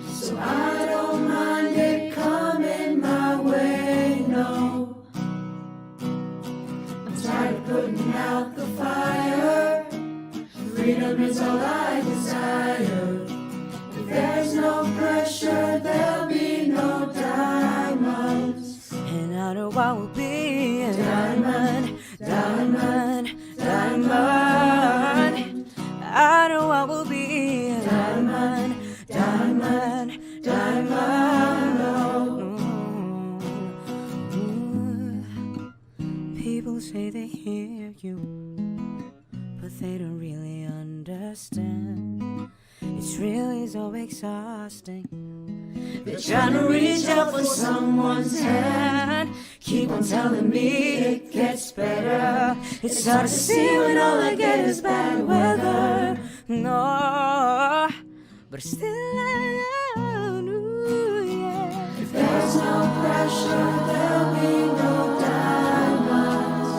Speaker 17: So I don't mind it coming my way, no. I'm tired of putting out the fire. Freedom is all I desire. If there's no pressure, there'll be no diamonds. And I know I will be a diamond, diamond, diamond. I know I will be a diamond, diamond, diamond. People say they hear you, but they don't really understand. It's really so exhausting. They're trying to reach out for someone's hand. Keep on telling me it gets better. It's hard to see when all I get is bad weather. No, but still I know, yeah. If there's no pressure, there'll be no diamonds.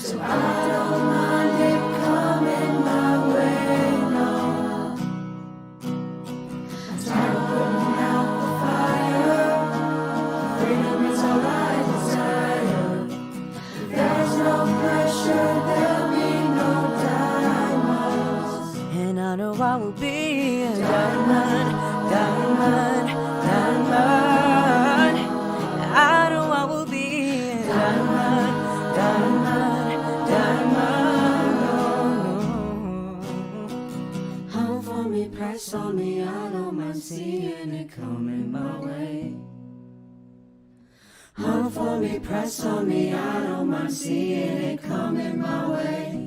Speaker 17: So I don't mind it coming my way, no. I'm tired of putting out the fire. Freedom is all I desire. If there's no pressure, there'll be no diamonds. And I know I will be a diamond, diamond, diamond. I know I will be a diamond, diamond, diamond. Hold for me, press on me, I don't mind seeing it coming my way. Hold for me, press on me, I don't mind seeing it coming my way.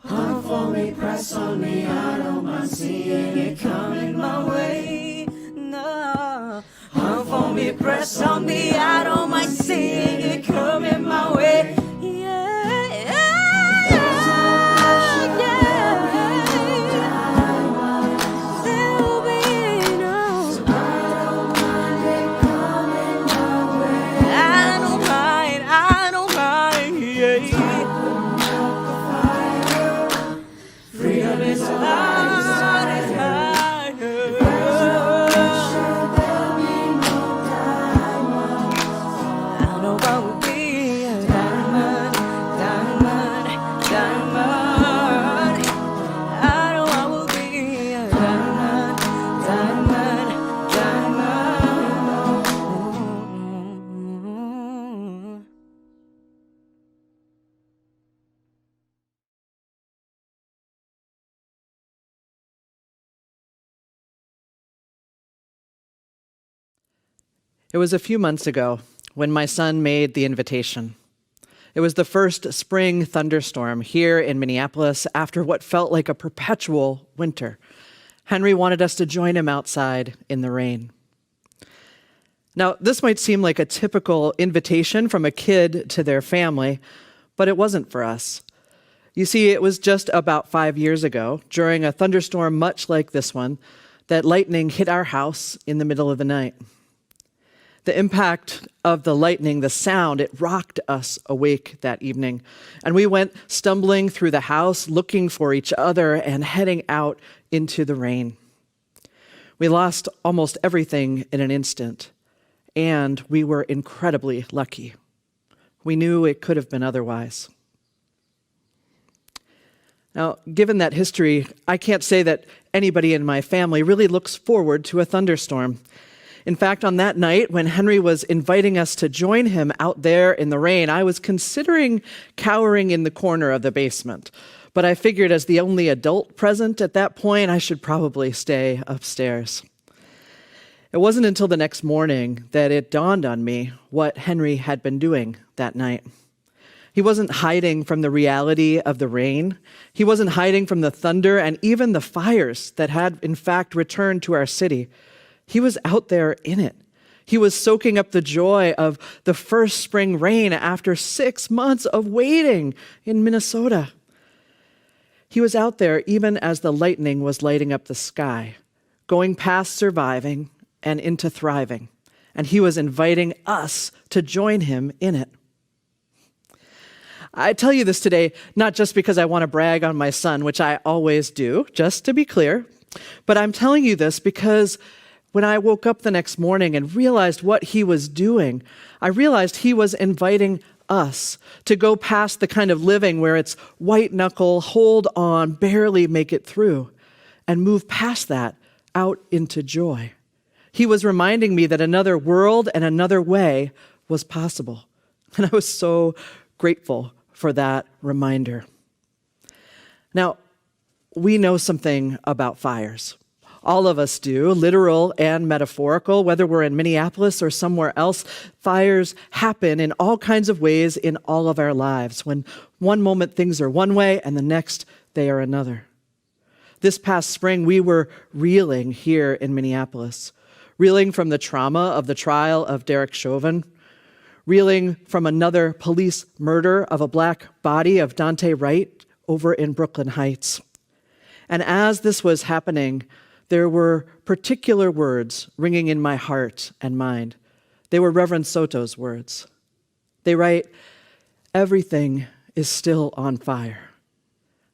Speaker 17: Hold for me, press on me, I don't mind seeing it coming my way. No. Hold for me, press on me, I don't mind seeing it coming my way. Freedom is all I desire.
Speaker 2: It was a few months ago when my son made the invitation. It was the first spring thunderstorm here in Minneapolis after what felt like a perpetual winter. Henry wanted us to join him outside in the rain. Now, this might seem like a typical invitation from a kid to their family, but it wasn't for us. You see, it was just about 5 years ago, during a thunderstorm much like this one, that lightning hit our house in the middle of the night. The impact of the lightning, the sound, it rocked us awake that evening. And we went stumbling through the house, looking for each other and heading out into the rain. We lost almost everything in an instant, and we were incredibly lucky. We knew it could have been otherwise. Now, given that history, I can't say that anybody in my family really looks forward to a thunderstorm. In fact, on that night, when Henry was inviting us to join him out there in the rain, I was considering cowering in the corner of the basement. But I figured as the only adult present at that point, I should probably stay upstairs. It wasn't until the next morning that it dawned on me what Henry had been doing that night. He wasn't hiding from the reality of the rain. He wasn't hiding from the thunder and even the fires that had, in fact, returned to our city. He was out there in it. He was soaking up the joy of the first spring rain after 6 months of waiting in Minnesota. He was out there even as the lightning was lighting up the sky, going past surviving and into thriving. And he was inviting us to join him in it. I tell you this today, not just because I want to brag on my son, which I always do, just to be clear, but I'm telling you this because when I woke up the next morning and realized what he was doing, I realized he was inviting us to go past the kind of living where it's white knuckle, hold on, barely make it through, and move past that out into joy. He was reminding me that another world and another way was possible. And I was so grateful for that reminder. Now, we know something about fires. All of us do, literal and metaphorical, whether we're in Minneapolis or somewhere else. Fires happen in all kinds of ways in all of our lives. When one moment things are one way and the next they are another. This past spring, we were reeling here in Minneapolis, reeling from the trauma of the trial of Derek Chauvin, reeling from another police murder of a black body of Dante Wright over in Brooklyn Heights. And as this was happening, there were particular words ringing in my heart and mind. They were Reverend Soto's words. They write, "Everything is still on fire.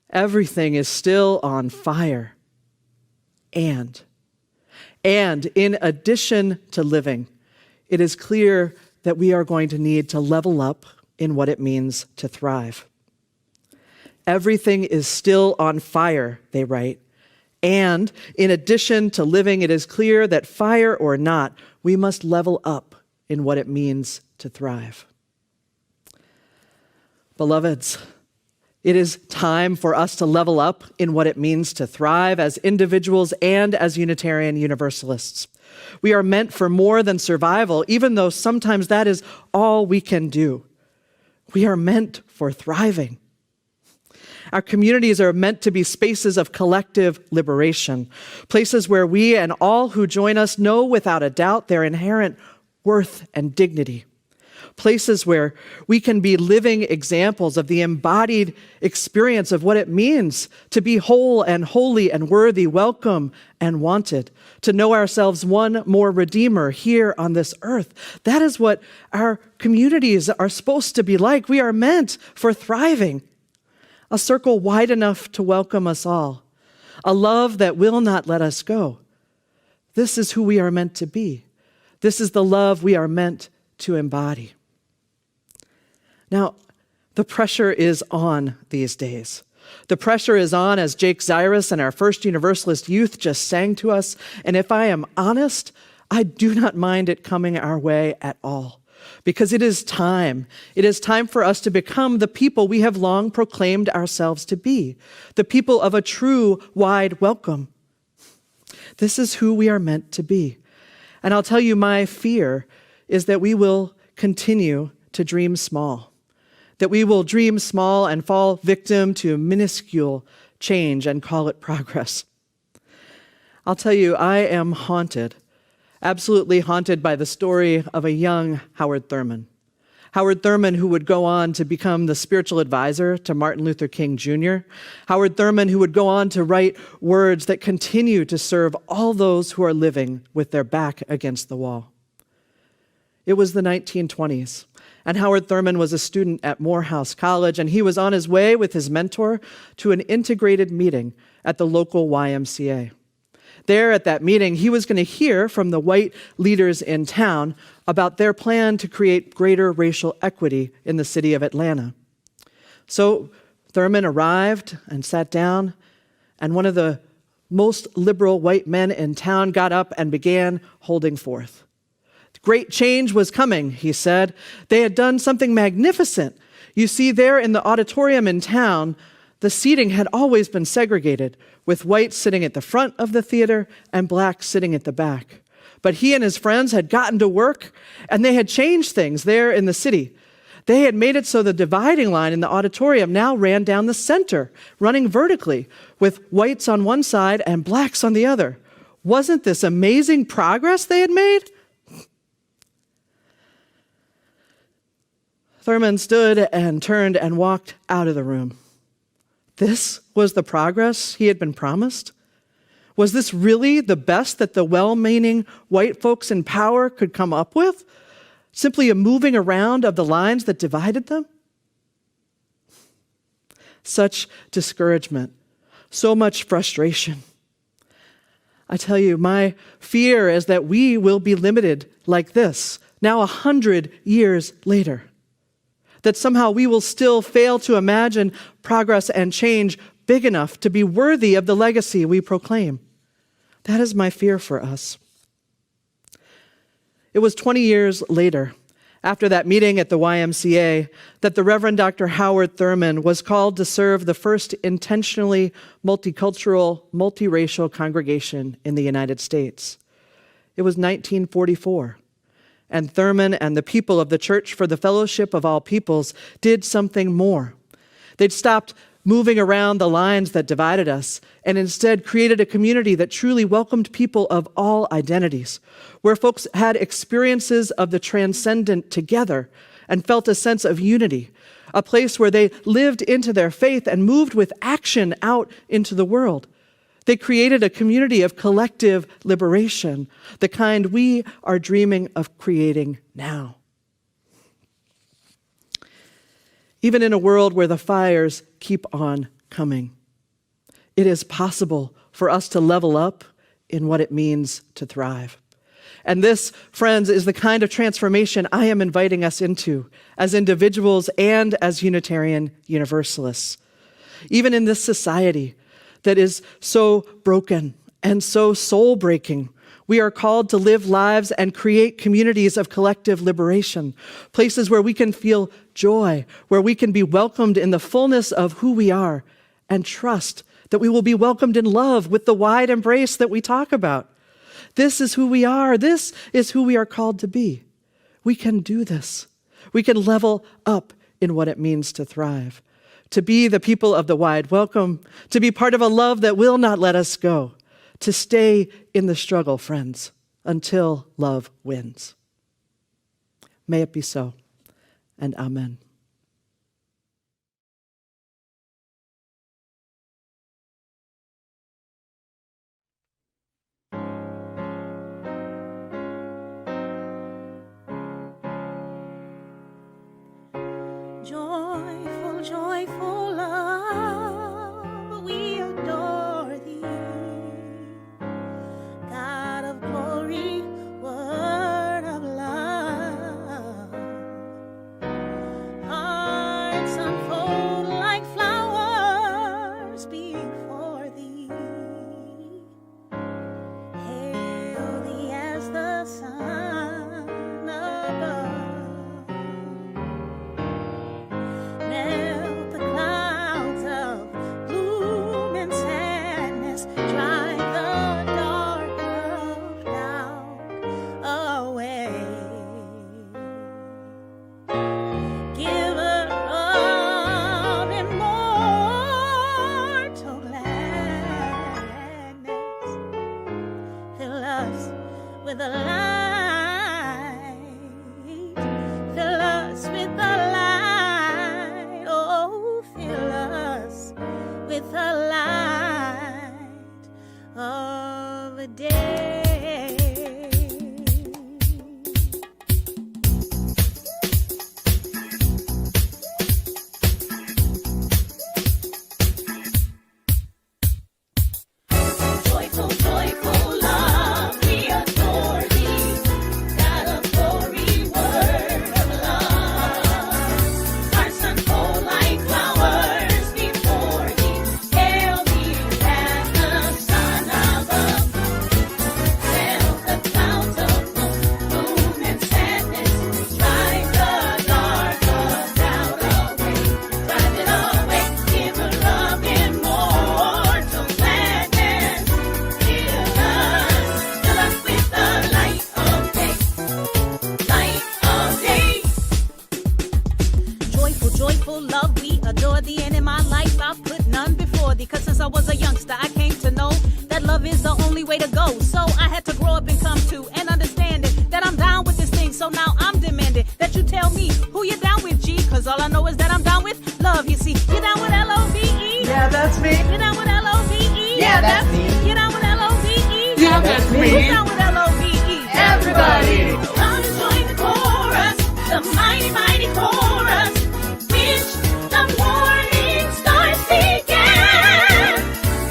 Speaker 2: Everything is still on fire. And in addition to living, it is clear that we are going to need to level up in what it means to thrive. Everything is still on fire," they write. And in addition to living, it is clear that fire or not, we must level up in what it means to thrive. Beloveds, it is time for us to level up in what it means to thrive as individuals and as Unitarian Universalists. We are meant for more than survival, even though sometimes that is all we can do. We are meant for thriving. Our communities are meant to be spaces of collective liberation, places where we and all who join us know without a doubt their inherent worth and dignity, places where we can be living examples of the embodied experience of what it means to be whole and holy and worthy, welcome and wanted, to know ourselves one more Redeemer here on this earth. That is what our communities are supposed to be like. We are meant for thriving. A circle wide enough to welcome us all. A love that will not let us go. This is who we are meant to be. This is the love we are meant to embody. Now, the pressure is on these days. The pressure is on, as Jake Zyrus and our First Universalist youth just sang to us. And if I am honest, I do not mind it coming our way at all. Because it is time. It is time for us to become the people we have long proclaimed ourselves to be. The people of a true, wide welcome. This is who we are meant to be. And I'll tell you, my fear is that we will continue to dream small, that we will dream small and fall victim to minuscule change and call it progress. I'll tell you, I am haunted, absolutely haunted by the story of a young Howard Thurman. Howard Thurman, who would go on to become the spiritual advisor to Martin Luther King Jr. Howard Thurman, who would go on to write words that continue to serve all those who are living with their back against the wall. It was the 1920s, and Howard Thurman was a student at Morehouse College, and he was on his way with his mentor to an integrated meeting at the local YMCA. There at that meeting, he was going to hear from the white leaders in town about their plan to create greater racial equity in the city of Atlanta. So Thurman arrived and sat down, and one of the most liberal white men in town got up and began holding forth. Great change was coming, he said. They had done something magnificent. You see, there in the auditorium in town, the seating had always been segregated, with whites sitting at the front of the theater and blacks sitting at the back. But he and his friends had gotten to work, and they had changed things there in the city. They had made it so the dividing line in the auditorium now ran down the center, running vertically, with whites on one side and blacks on the other. Wasn't this amazing progress they had made? Thurman stood and turned and walked out of the room. This was the progress he had been promised? Was this really the best that the well-meaning white folks in power could come up with? Simply a moving around of the lines that divided them? Such discouragement, so much frustration. I tell you, my fear is that we will be limited like this, now 100 years later. That somehow we will still fail to imagine progress and change big enough to be worthy of the legacy we proclaim. That is my fear for us. It was 20 years later, after that meeting at the YMCA, that the Reverend Dr. Howard Thurman was called to serve the first intentionally multicultural, multiracial congregation in the United States. It was 1944. And Thurman and the people of the Church for the Fellowship of All Peoples did something more. They'd stopped moving around the lines that divided us and instead created a community that truly welcomed people of all identities, where folks had experiences of the transcendent together and felt a sense of unity, a place where they lived into their faith and moved with action out into the world. They created a community of collective liberation, the kind we are dreaming of creating now. Even in a world where the fires keep on coming, it is possible for us to level up in what it means to thrive. And this, friends, is the kind of transformation I am inviting us into as individuals and as Unitarian Universalists. Even in this society that is so broken and so soul-breaking, we are called to live lives and create communities of collective liberation, places where we can feel joy, where we can be welcomed in the fullness of who we are, and trust that we will be welcomed in love with the wide embrace that we talk about. This is who we are. This is who we are called to be. We can do this. We can level up in what it means to thrive, to be the people of the wide welcome, to be part of a love that will not let us go, to stay in the struggle, friends, until love wins. May it be so, and amen.
Speaker 14: Joyful, joyful love, we adore thee. God of glory, word of love. Hearts unfold like flowers before thee. Hail thee as the sun above. Melt the clouds Joyful, joyful love, we adore thee. And in my life, I've put none before thee. Cause since I was a youngster, I came to know that love is the only way to go. So I had to grow up and come to and understand it, that I'm down with this thing. So now I'm demanding that you tell me who you're down with, G. Cause all I know is that I'm down with love, you see. You're down with L-O-V-E.
Speaker 2: Yeah, that's me.
Speaker 14: You're down with L-O-V-E.
Speaker 2: Yeah, that's me.
Speaker 14: You're down with L-O-V-E.
Speaker 2: Yeah, that's me.
Speaker 14: Who's down with L-O-V-E?
Speaker 2: Everybody.
Speaker 14: Come and join the chorus, the mighty, mighty chorus, which the morning stars began.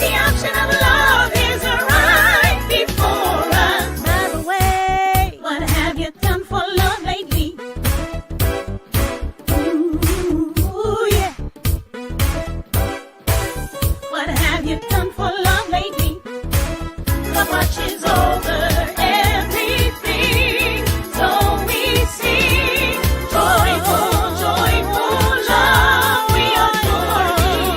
Speaker 14: The option of love is right before us. By the way, what have you done for love lately? Ooh, yeah. What have you done for love lately? Love watches over everything, so we sing joyful, joyful love. We adore thee,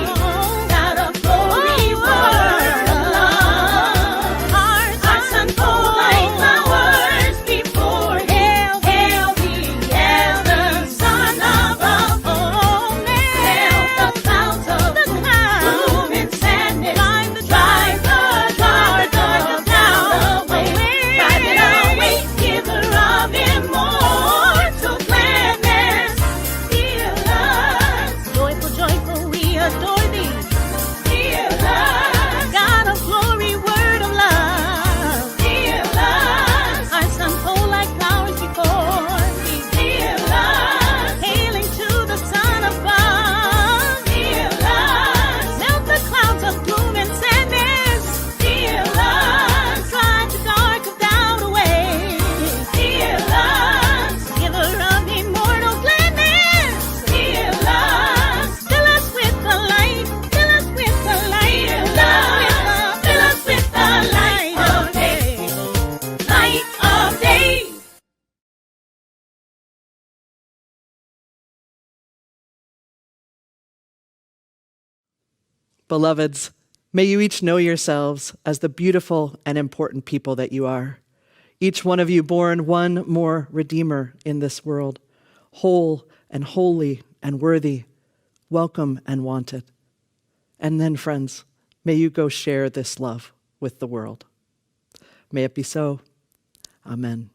Speaker 14: God of glory, word of love. Hearts unfold like flowers before Him. Hail thee, hail the Son of holiness. Hail the clouds of gloom and sadness. Drive the dark cloud away. Drive it away, giver of immortal gladness. Heal us. Joyful, joyful, we adore thee. Heal us. God of glory, word of love. Heal us. Hearts unfold like flowers before thee. Heal us. Hailing to the Son of God. Heal us. Melt the clouds of gloom and sadness. Heal us. Drive the dark of doubt away. Heal us. Giver of immortal gladness. Heal us. Fill us with the light. Fill us with the light. Fill us with the light of day. Light of day.
Speaker 2: Beloveds, may you each know yourselves as the beautiful and important people that you are. Each one of you born one more Redeemer in this world, whole and holy and worthy, welcome and wanted. And then, friends, may you go share this love with the world. May it be so. Amen.